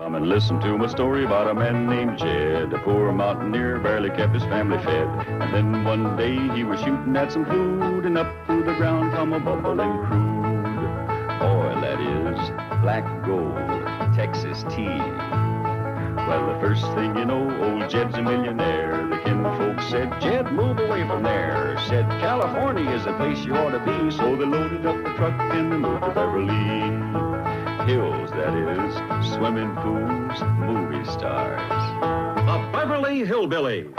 Come and listen to my story about a man named Jed. A poor mountaineer barely kept his family fed. And then one day he was shooting at some food, and up through the ground come a bubbling crude oil, that is, black gold, Texas tea. Well, the first thing you know, old Jed's a millionaire. The kinfolks said, Jed, move away from there. Said, California is the place you ought to be. So they loaded up the truck and they moved to Beverly Hills, that is, swimming pools, movie stars. The Beverly Hillbillies.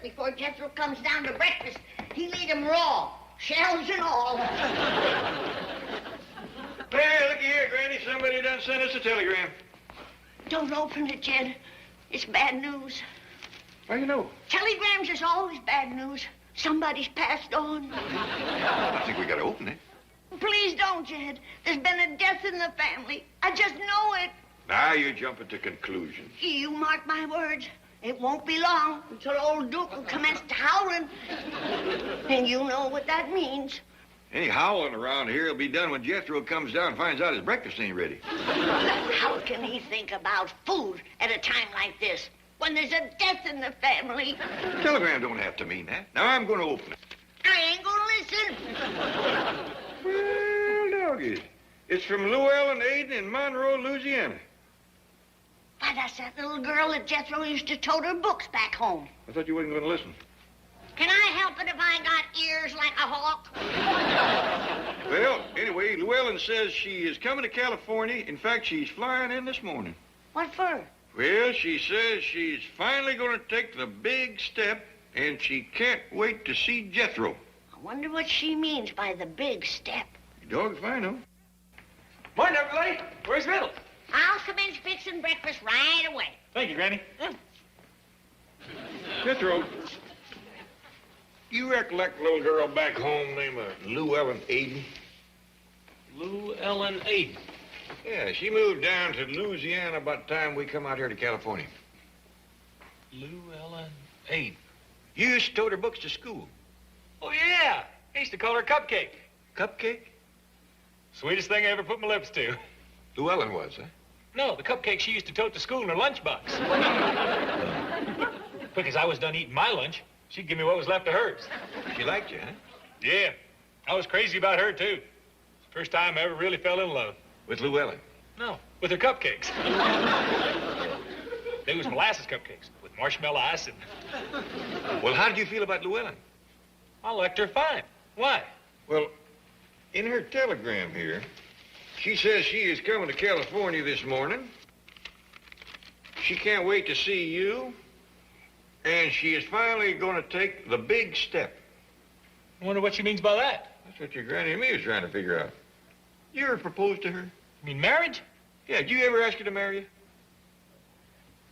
Before Jethro comes down to breakfast, he'll eat 'em raw, shells and all. Hey, looky here, Granny. Somebody done sent us a telegram. Don't open it, Jed. It's bad news. How you know? Telegrams is always bad news. Somebody's passed on. I think we gotta open it. Please don't, Jed. There's been a death in the family. I just know it. Now you're jumping to conclusions. You mark my words. It won't be long until old Duke will commence howling. And you know what that means. Any howling around here will be done when Jethro comes down and finds out his breakfast ain't ready. How can he think about food at a time like this, when there's a death in the family? The telegram don't have to mean that. Now I'm going to open it. I ain't gonna listen. Well, doggies. It's from Llewellyn Aiden in Monroe, Louisiana. Why, that's that little girl that Jethro used to tote her books back home. I thought you wasn't going to listen. Can I help it if I got ears like a hawk? Well, anyway, Llewellyn says she is coming to California. In fact, she's flying in this morning. What for? Well, she says she's finally going to take the big step, and she can't wait to see Jethro. I wonder what she means by the big step. Dogs if I know. Morning, everybody. Where's Riddle? I'll commence fixing breakfast right away. Thank you, Granny. Jethro, you recollect a little girl back home named Llewellyn Aiden? Llewellyn Aiden. Yeah, she moved down to Louisiana about the time we come out here to California. Llewellyn Aiden. You used to tote her books to school. Oh, yeah. I used to call her Cupcake. Cupcake? Sweetest thing I ever put my lips to. Llewellyn was, huh? No, the cupcake she used to tote to school in her lunchbox. Quick as I was done eating my lunch, she'd give me what was left of hers. She liked you, huh? Yeah. I was crazy about her, too. First time I ever really fell in love. With Llewellyn? No, with her cupcakes. They was molasses cupcakes with marshmallow icing. Well, how did you feel about Llewellyn? I liked her fine. Why? Well, in her telegram here, she says she is coming to California this morning. She can't wait to see you. And she is finally going to take the big step. I wonder what she means by that. That's what your granny and me was trying to figure out. You ever proposed to her? You mean marriage? Yeah, did you ever ask her to marry you?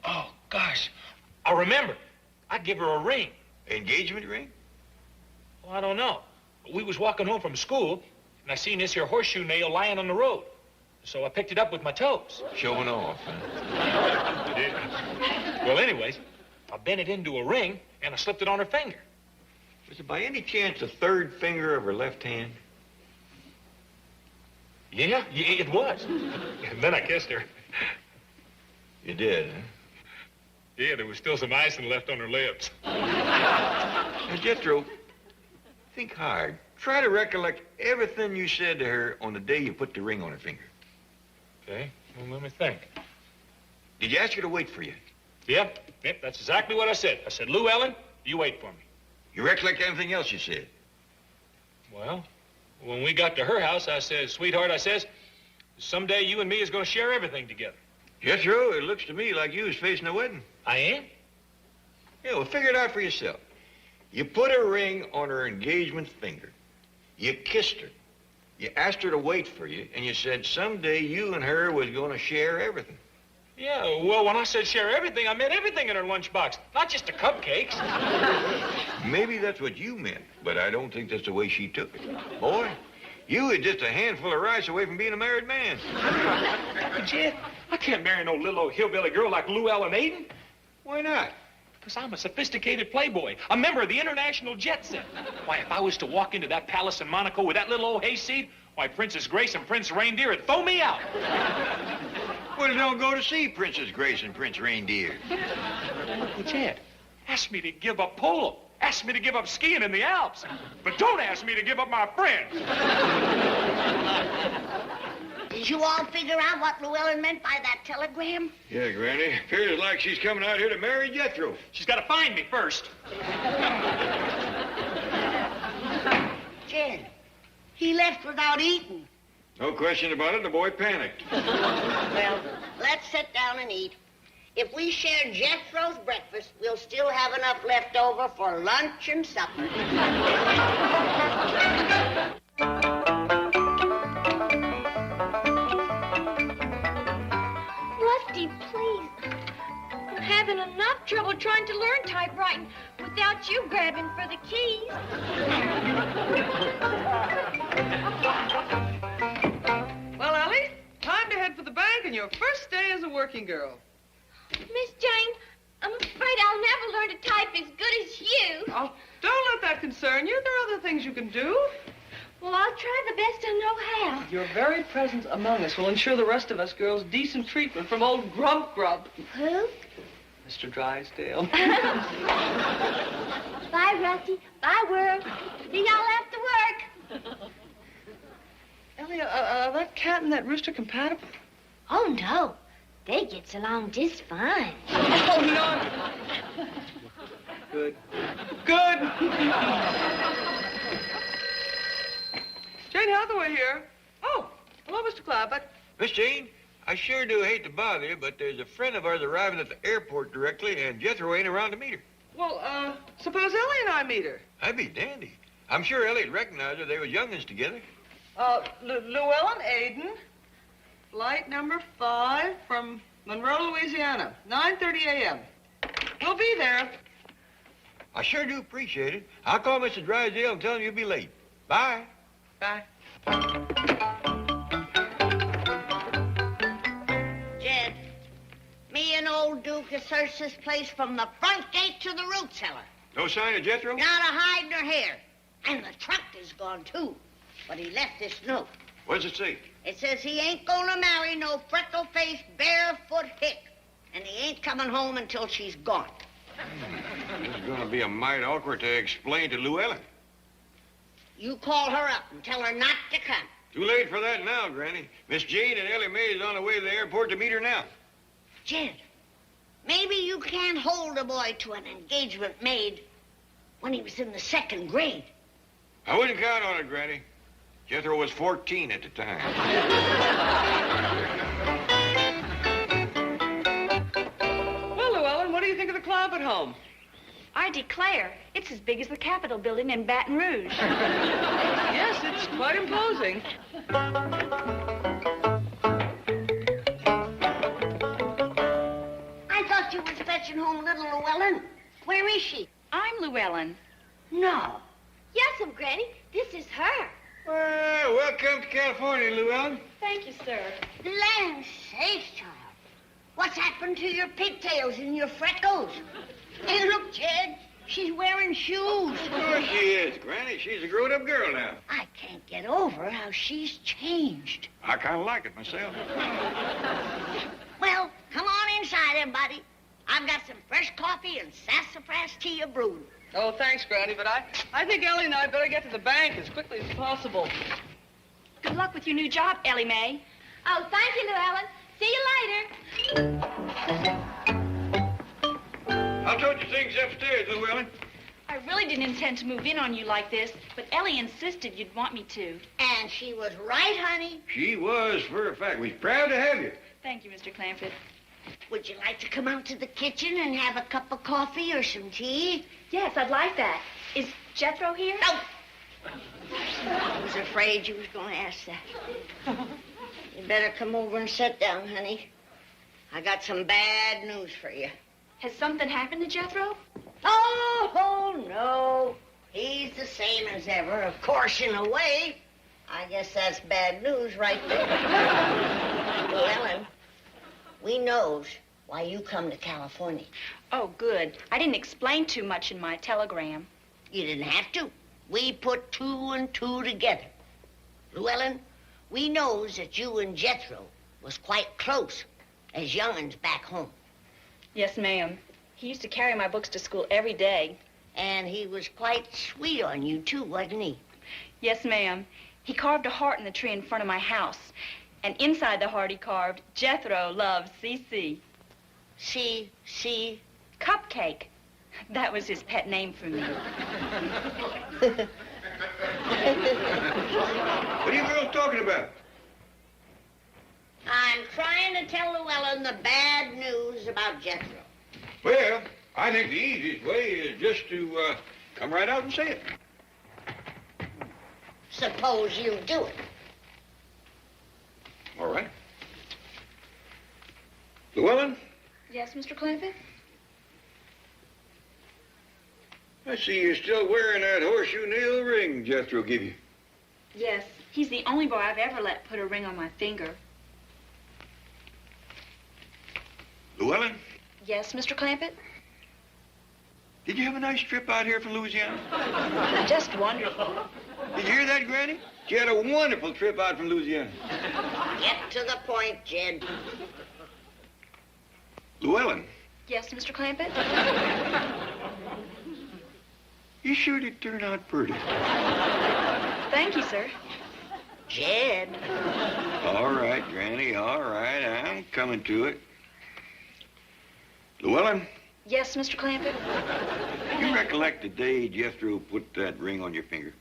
Oh, gosh. I remember. I'd give her a ring. Engagement ring? Well, I don't know. We was walking home from school, and I seen this here horseshoe nail lying on the road. So I picked it up with my toes. Showing off, huh? Yeah. Well, anyways, I bent it into a ring, and I slipped it on her finger. Was it by any chance the third finger of her left hand? Yeah, it was. And then I kissed her. You did, huh? Yeah, there was still some icing left on her lips. Now, Jethro, think hard. Try to recollect everything you said to her on the day you put the ring on her finger. Okay, well, let me think. Did you ask her to wait for you? Yep, that's exactly what I said. I said, Llewellyn, you wait for me. You recollect anything else you said? Well, when we got to her house, I said, sweetheart, I says, someday you and me is going to share everything together. Jethro, it looks to me like you was facing a wedding. I am? Yeah, well, figure it out for yourself. You put a ring on her engagement finger. You kissed her. You asked her to wait for you, and you said someday you and her was going to share everything. Yeah, well, when I said share everything, I meant everything in her lunchbox, not just the cupcakes. Maybe that's what you meant, but I don't think that's the way she took it. Boy, you is just a handful of rice away from being a married man. Jed, I can't marry no little old hillbilly girl like Llewellyn Aiden. Why not? Because I'm a sophisticated playboy, a member of the international jet set. Why, if I was to walk into that palace in Monaco with that little old hayseed, why, Princess Grace and Prince Reindeer would throw me out. Well, don't go to see Princess Grace and Prince Reindeer. Well, Jed, ask me to give up polo. Ask me to give up skiing in the Alps. But don't ask me to give up my friends. Did you all figure out what Llewellyn meant by that telegram? Yeah, Granny. Appears like she's coming out here to marry Jethro. She's got to find me first. Jed, he left without eating. No question about it, the boy panicked. Well, let's sit down and eat. If we share Jethro's breakfast, we'll still have enough left over for lunch and supper. Rusty, please. I'm having enough trouble trying to learn typewriting without you grabbing for the keys. Well, Elly, time to head for the bank and your first day as a working girl. Miss Jane, I'm afraid I'll never learn to type as good as you. Oh, don't let that concern you. There are other things you can do. Well, I'll try the best I know how. Your very presence among us will ensure the rest of us girls decent treatment from old Grump Grub. Who? Mr. Drysdale. Bye, Rusty. Bye, world. See y'all after work. Elly, are that cat and that rooster compatible? Oh, no. They gets along just fine. Oh, no. Good. Good. Jane Hathaway here. Oh, hello, Mr. Clampett. Miss Jane, I sure do hate to bother you, but there's a friend of ours arriving at the airport directly, and Jethro ain't around to meet her. Well, suppose Elly and I meet her. That'd be dandy. I'm sure Elliot recognized her. They was youngins together. Llewellyn Aiden, flight number 5 from Monroe, Louisiana, 9:30 a.m. We'll be there. I sure do appreciate it. I'll call Mr. Drysdale and tell him you'll be late. Bye. Bye. Jed, me and old Duke has searched this place from the front gate to the root cellar. No sign of Jethro? Not a hide nor hair. And the truck is gone, too. But he left this note. What does it say? It says he ain't gonna marry no freckle-faced, barefoot hick. And he ain't coming home until she's gone. This is going to be a mite awkward to explain to Llewellyn. You call her up and tell her not to come. Too late for that now, Granny. Miss Jane and Ellie Mae is on the way to the airport to meet her now. Jed, maybe you can't hold a boy to an engagement made when he was in the 2nd grade. I wouldn't count on it, Granny. Jethro was 14 at the time. Well, Llewellyn, what do you think of the Clampett home? I declare, it's as big as the Capitol building in Baton Rouge. Yes, it's quite imposing. I thought you was fetching home little Llewellyn. Where is she? I'm Llewellyn. No. Yes'm, Granny. This is her. Well, welcome to California, Llewellyn. Thank you, sir. Land sakes, child. What's happened to your pigtails and your freckles? Hey, look, Jed. She's wearing shoes. Of course she is, Granny. She's a grown-up girl now. I can't get over how she's changed. I kind of like it myself. Well, come on inside, everybody. I've got some fresh coffee and sassafras tea a brewing. Oh, thanks, Granny, but I think Elly and I better get to the bank as quickly as possible. Good luck with your new job, Elly Mae. Oh, thank you, Llewellyn. See you later. I'll tote your things upstairs, Llewellyn. I really didn't intend to move in on you like this, but Elly insisted you'd want me to. And she was right, honey. She was, for a fact. We're proud to have you. Thank you, Mr. Clampett. Would you like to come out to the kitchen and have a cup of coffee or some tea? Yes, I'd like that. Is Jethro here? No. I was afraid you was going to ask that. You better come over and sit down, honey. I got some bad news for you. Has something happened to Jethro? Oh, no. He's the same as ever. Of course, in a way. I guess that's bad news right there. Well, Ellen, we knows why you come to California. Oh, good. I didn't explain too much in my telegram. You didn't have to. We put 2 and 2 together. Llewellyn, we knows that you and Jethro was quite close as young'uns back home. Yes, ma'am. He used to carry my books to school every day. And he was quite sweet on you, too, wasn't he? Yes, ma'am. He carved a heart in the tree in front of my house. And inside the heart he carved, Jethro loves C.C. C.C.? Cupcake. That was his pet name for me. What are you girls talking about? I'm trying to tell Llewellyn the bad news about Jethro. Well, I think the easiest way is just to come right out and say it. Suppose you do it. All right. Llewellyn, Yes, Mr. Clampett? I see you're still wearing that horseshoe nail ring Jethro gave you. Yes. He's the only boy I've ever let put a ring on my finger. Llewellyn, Yes, Mr. Clampett? did you have a nice trip out here from Louisiana? Just wonderful. Did you hear that, Granny? She had a wonderful trip out from Louisiana. Get to the point, Jed. Llewellyn, Yes, Mr. Clampett? you sure did turn out pretty. Thank you, sir. Jed. All right, Granny, all right. I'm coming to it. Llewellyn, Yes, Mr. Clampett? you recollect the day Jethro put that ring on your finger?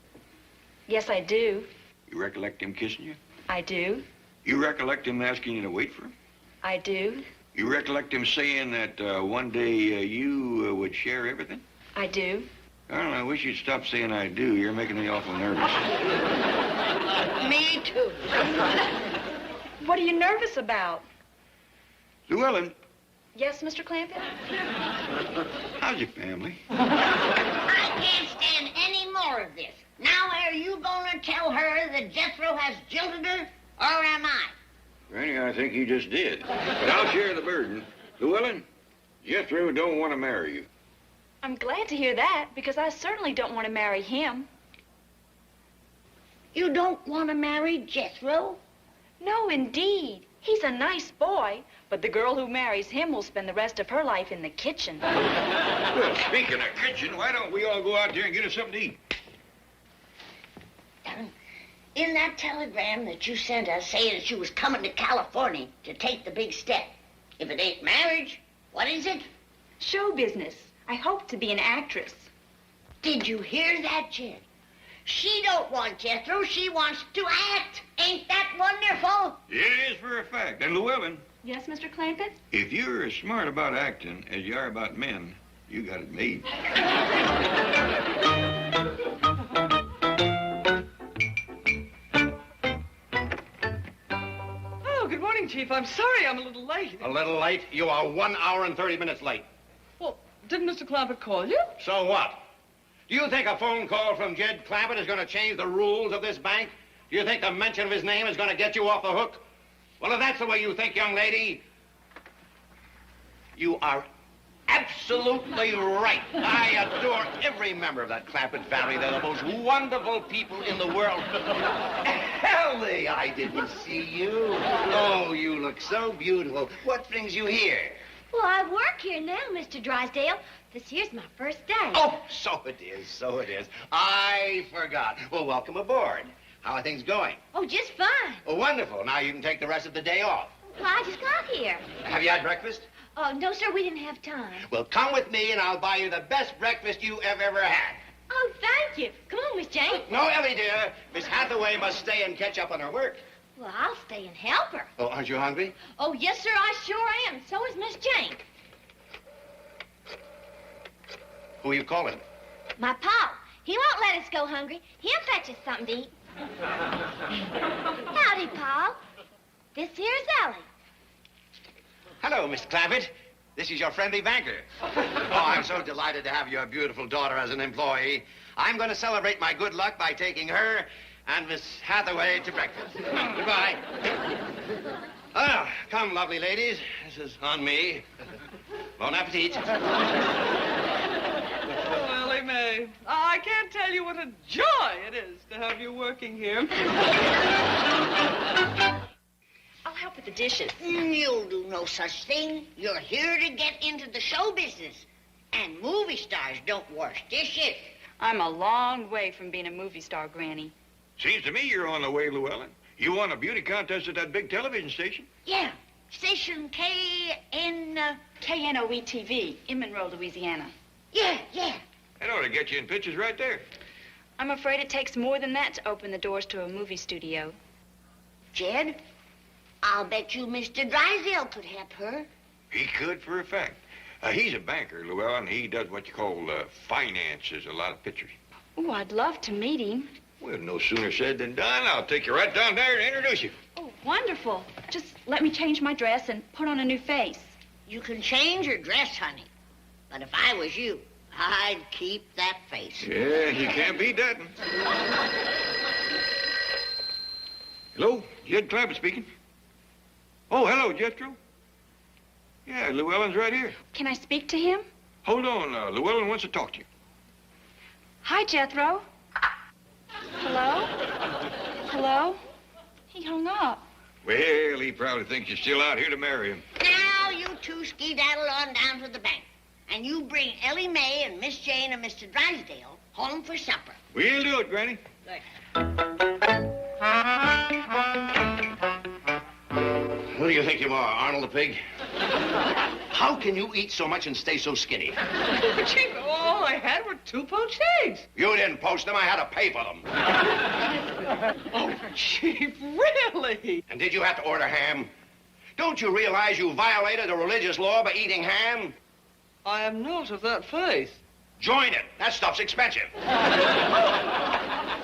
Yes, I do. You recollect him kissing you? I do. You recollect him asking you to wait for him? I do. You recollect him saying that one day you would share everything? I do. I don't know. I wish you'd stop saying I do. You're making me awful nervous. Me too. What are you nervous about? Llewellyn, Yes, Mr. Clampett? how's your family? I can't stand any more of this. Now are you gonna tell her that Jethro has jilted her, or am I? Granny, I think you just did. But I'll share the burden. Llewellyn, Jethro don't want to marry you. I'm glad to hear that, because I certainly don't want to marry him. You don't want to marry Jethro? No, indeed. He's a nice boy, but the girl who marries him will spend the rest of her life in the kitchen. Well, speaking of kitchen, why don't we all go out there and get us something to eat? In that telegram that you sent us saying that you was coming to California to take the big step, if it ain't marriage, what is it? Show business. I hope to be an actress. Did you hear that, Jed? She don't want Jethro. She wants to act. Ain't that wonderful? It is for a fact. And Llewellyn, Yes, Mr. Clampett? if you're as smart about acting as you are about men, you got it made. Oh, good morning, Chief. I'm sorry I'm a little late. A little late? You are 1 hour and 30 minutes late. Well, didn't Mr. Clampett call you? So what? Do you think a phone call from Jed Clampett is going to change the rules of this bank? Do you think the mention of his name is going to get you off the hook? Well, if that's the way you think, young lady, you are absolutely right. I adore every member of that Clampett family. They're the most wonderful people in the world. Elly, I didn't see you. Oh, you look so beautiful. What brings you here? Well, I work here now, Mr. Drysdale. This here's my first day. Oh, so it is, so it is. I forgot. Well, welcome aboard. How are things going? Oh, just fine. Oh, wonderful. Now you can take the rest of the day off. Well, I just got here. Have you had breakfast? Oh, no, sir, we didn't have time. Well, come with me and I'll buy you the best breakfast you have ever had. Oh, thank you. Come on, Miss Jane. No, Elly, dear. Miss Hathaway must stay and catch up on her work. Well, I'll stay and help her. Oh, aren't you hungry? Oh, yes, sir, I sure am. So is Miss Jane. Who are you calling? My pa. He won't let us go hungry. He'll fetch us something to eat. Howdy, Pa. This here's Elly. Hello, Mr. Clampett. This is your friendly banker. Oh, I'm so delighted to have your beautiful daughter as an employee. I'm going to celebrate my good luck by taking her and Miss Hathaway to breakfast. Goodbye. Ah, come, lovely ladies. This is on me. Bon appetit. Oh, Elly May, I can't tell you what a joy it is to have you working here. I'll help with the dishes. You'll do no such thing. You're here to get into the show business. And movie stars don't wash dishes. I'm a long way from being a movie star, Granny. Seems to me you're on the way, Llewellyn. You won a beauty contest at that big television station. Yeah. Station KNOE-TV in Monroe, Louisiana. Yeah. That ought to get you in pictures right there. I'm afraid it takes more than that to open the doors to a movie studio. Jed, I'll bet you Mr. Drysdale could help her. He could for a fact. He's a banker, Llewellyn. He does what you call finances a lot of pictures. Oh, I'd love to meet him. Well, no sooner said than done. I'll take you right down there and introduce you. Oh, wonderful. Just let me change my dress and put on a new face. You can change your dress, honey. But if I was you, I'd keep that face. Yeah, you can't beat that. Hello, Jed Clampett speaking. Oh, hello, Jethro. Yeah, Llewellyn's right here. Can I speak to him? Hold on, Llewellyn wants to talk to you. Hi, Jethro. Hello? Hello? He hung up. Well, he probably thinks you're still out here to marry him. Now you two skedaddle on down to the bank. And you bring Elly May and Miss Jane and Mr. Drysdale home for supper. We'll do it, Granny. Good. Who do you think you are, Arnold the pig? How can you eat so much and stay so skinny? Chief, all I had were 2 poached eggs. You didn't poach them. I had to pay for them. Oh, Chief, really? And did you have to order ham? Don't you realize you violated a religious law by eating ham? I am not of that faith. Join it. That stuff's expensive.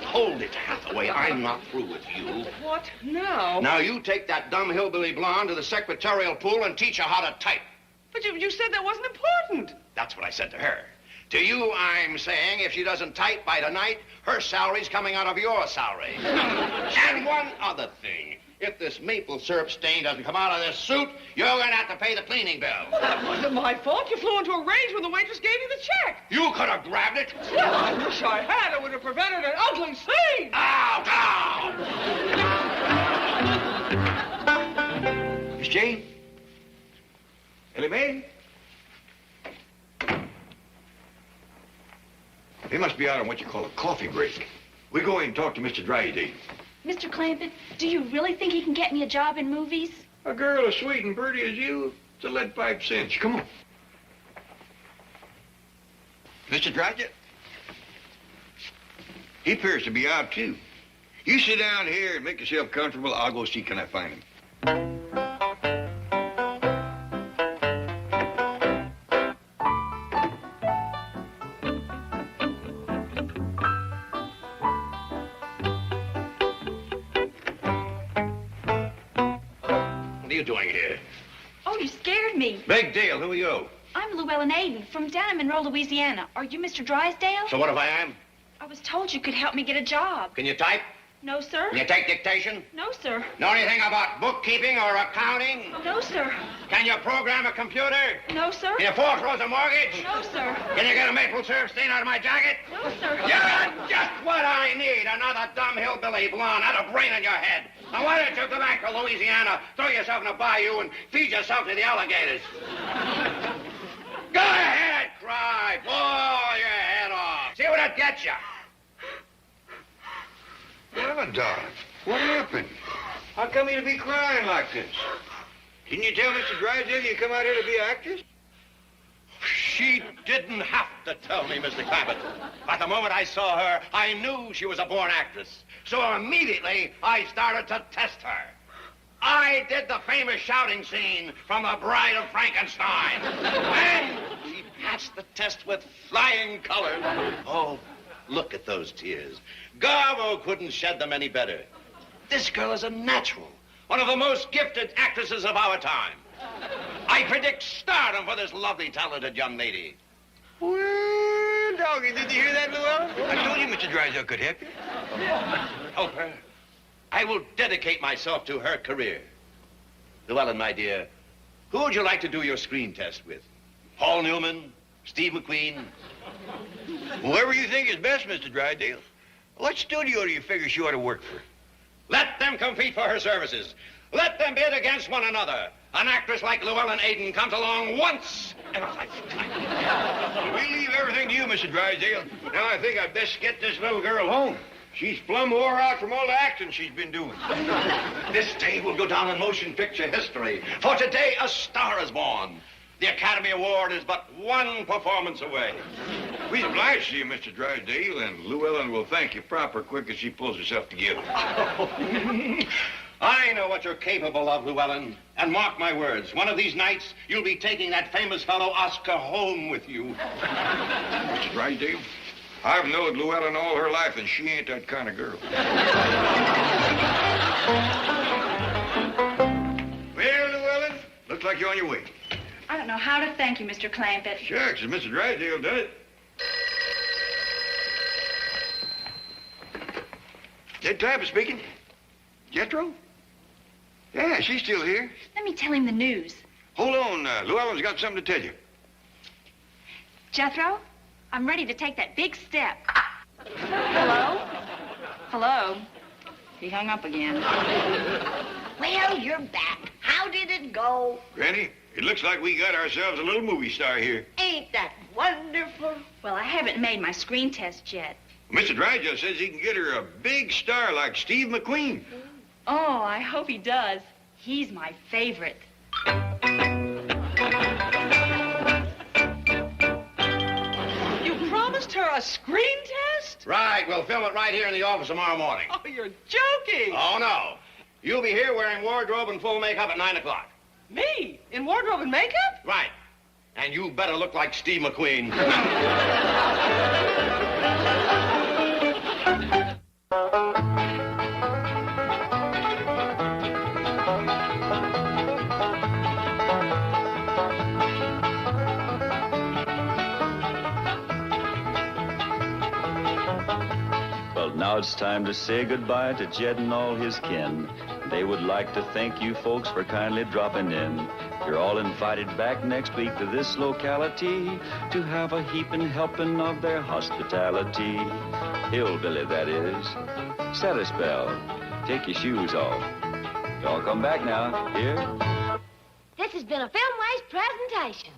Hold it, Hathaway. I'm not through with you. What now? Now, you take that dumb hillbilly blonde to the secretarial pool and teach her how to type. But you said that wasn't important. That's what I said to her. To you, I'm saying if she doesn't type by tonight, her salary's coming out of your salary. And one other thing. If this maple syrup stain doesn't come out of this suit, you're going to have to pay the cleaning bill. Well, that wasn't my fault. You flew into a rage when the waitress gave you the check. You could have grabbed it. Well, I wish I had. It would have prevented an ugly scene. Out, out! Miss Jane? Elly May? They must be out on what you call a coffee break. We go in and talk to Mr. Drysdale. Mr. Clampett, do you really think he can get me a job in movies? A girl as sweet and pretty as you, it's a lead pipe cinch. Come on. Mr. Drysdale? He appears to be out, too. You sit down here and make yourself comfortable. I'll go see can I find him. What are you doing here? Oh, you scared me. Big deal. Who are you? I'm Llewellyn Aiden from down in Monroe, Louisiana. Are you Mr. Drysdale? So what if I am? I was told you could help me get a job. Can you type? No, sir. Can you take dictation? No, sir. Know anything about bookkeeping or accounting? No, sir. Can you program a computer? No, sir. Can you foreclose a mortgage? No, sir. Can you get a maple syrup stain out of my jacket? No, sir. You're just what I need. Another dumb hillbilly blonde out of brain in your head. Now, why don't you go back to Louisiana, throw yourself in a bayou, and feed yourself to the alligators? Go ahead, cry. Bawl your head off. See what it gets you. Well, darling, what happened? How come you to be crying like this? Didn't you tell Mr. Drysdale you come out here to be an actress? She didn't have to tell me, Mr. Clampett. But the moment I saw her, I knew she was a born actress. So immediately, I started to test her. I did the famous shouting scene from The Bride of Frankenstein. And she passed the test with flying colors. Oh, look at those tears. Garbo couldn't shed them any better. This girl is a natural, one of the most gifted actresses of our time. I predict stardom for this lovely, talented young lady. Well, doggy, did you hear that, Llewellyn? I told you Mr. Drysdale could help you. Help her? I will dedicate myself to her career. Llewellyn, my dear, who would you like to do your screen test with? Paul Newman? Steve McQueen? Whoever you think is best, Mr. Drysdale. What studio do you figure she ought to work for? Let them compete for her services. Let them bid against one another. An actress like Llewellyn Aden comes along once in a lifetime. We leave everything to you, Mr. Drysdale. Now I think I'd best get this little girl home. She's plumb wore out from all the acting she's been doing. This day will go down in motion picture history. For today, a star is born. The Academy Award is but one performance away. We're obliged to you, Mr. Drysdale, and Llewellyn will thank you proper quick as she pulls herself together. I know what you're capable of, Llewellyn. And mark my words, one of these nights, you'll be taking that famous fellow Oscar home with you. Mr. Drysdale, I've known Llewellyn all her life, and she ain't that kind of girl. Well, Llewellyn, looks like you're on your way. I don't know how to thank you, Mr. Clampett. Shucks, if Mr. Drysdale done it. Jed Clampett speaking. Jethro? Yeah, she's still here. Let me tell him the news. Hold on, Llewellyn's got something to tell you. Jethro, I'm ready to take that big step. Hello? Hello? He hung up again. Well, you're back. How did it go? Granny, it looks like we got ourselves a little movie star here. Ain't that wonderful? Well, I haven't made my screen test yet. Mr. Drysdale says he can get her a big star like Steve McQueen. Oh, I hope he does. He's my favorite. You promised her a screen test? Right, we'll film it right here in the office tomorrow morning. Oh, you're joking. Oh, no. You'll be here wearing wardrobe and full makeup at 9 o'clock. Me? In wardrobe and makeup? Right. And you better look like Steve McQueen. Well, now it's time to say goodbye to Jed and all his kin. They would like to thank you folks for kindly dropping in. You're all invited back next week to this locality to have a heaping helping of their hospitality. Hillbilly, that is. Set a spell. Take your shoes off. Y'all come back now. Here. This has been a Filmways presentation.